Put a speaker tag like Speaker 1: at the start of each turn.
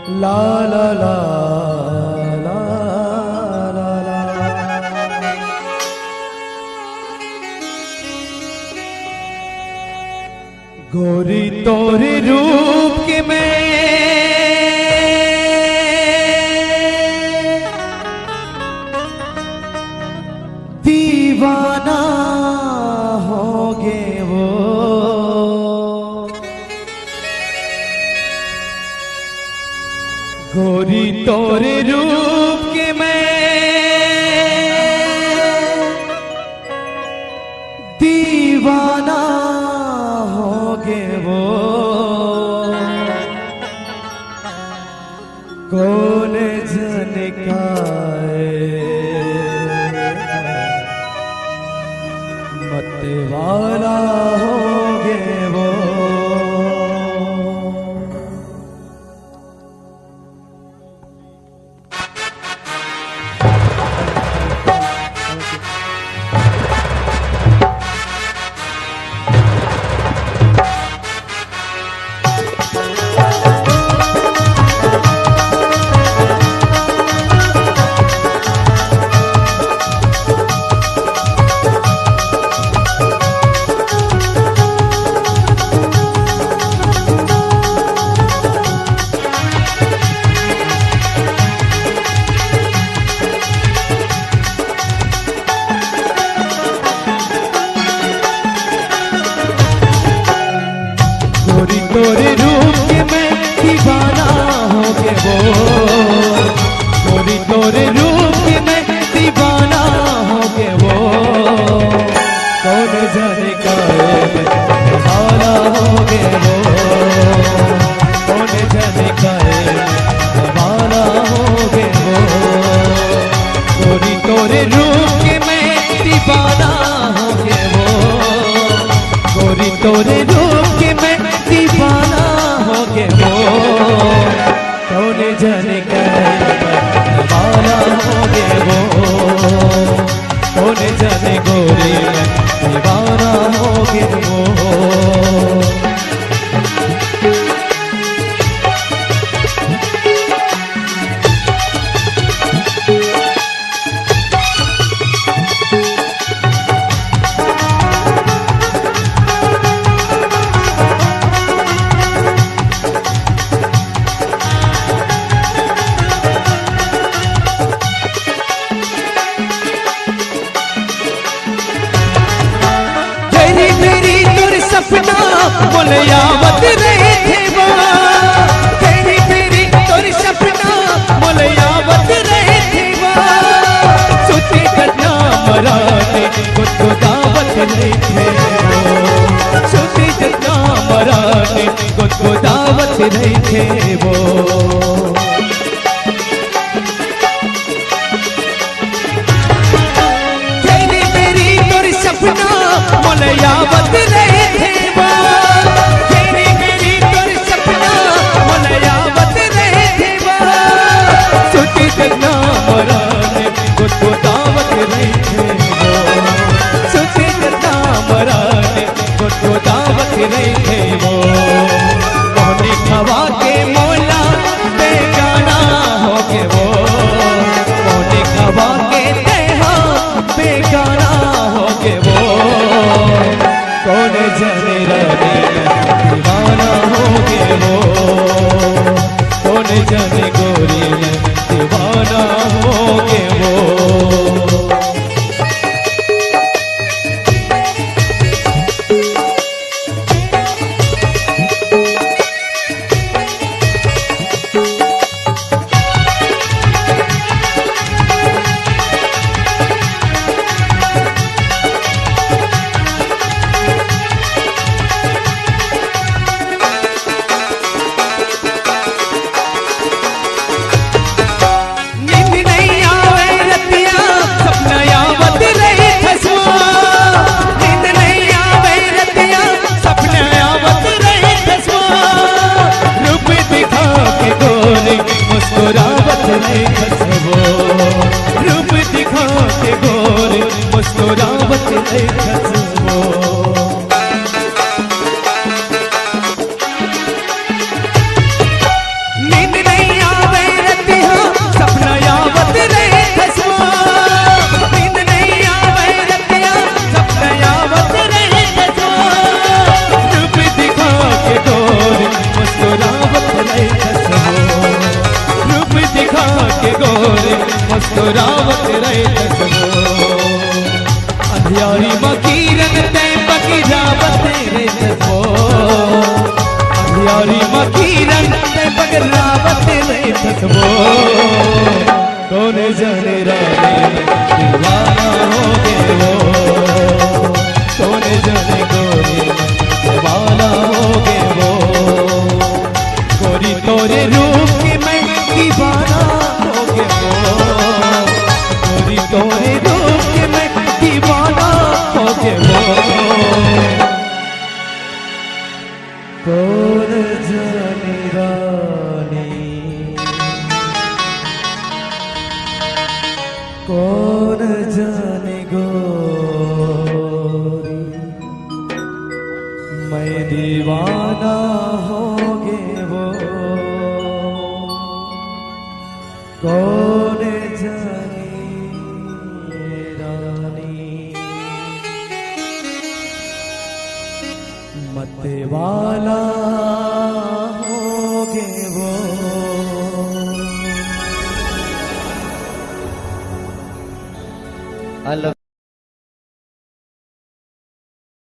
Speaker 1: ला ला ला ला ला ला। गोरी तोरे रूप के मैं दीवाना होगे वो, गोरी तोरे रूप के मैं दीवाना होगे वो, कौन झनकाए मत वाला होगे वो। तोरे रूप के मैं दीवाना होगे वो, गोरी तोरे रूप के मैं दीवाना होगे वो, कौन जाने का दीवाना होगे वो, कौन जाने का दीवाना होगे वो, गोरी तोरे रूप के मैं दीवाना होगे वो, गोरी तोरे रूप के मैं दीवाना होगे वो, कौन जाने का दीवाना होगे वो, कौन जाने गोरी दीवाना होगे वो। सपना बोले यावत रहे थे वो, तेरी मेरी तोरी सपना बोले यावत रहे थे वो, सोचे करना मराने को दावत नहीं थे वो, सोचे करना मराने को दावत नहीं थे वो। तेरी मेरी तोरी सपना बोले यावत रहे थे वो, तेरी मेरी तोरी सपना बोले यावत रहे थे वो, सोचे करना मराने को दावत नहीं थे वो, सोचे करना मराने को दावत नहीं थे वो, मोहनी खवा मुस्कुरावत रहे तसवो अंधियारी मकीरन ते बगिरावत रहे तसवो अंधियारी मकीरन ते बगिरावत रहे तसवो कौन जाने रानी दीवाना हो गए वो कौन जाने गोरी दीवाना हो गए वो गोरी तोरे रूप की मैं दीवाना हो गया वो गोरी तोरे रूप की मैं दीवाना हो गया वो कौन जाने रानी कौन जाने गोरी मैं दीवाना हो गए वो कौन जाने रानी मत वाला हो गए वो I love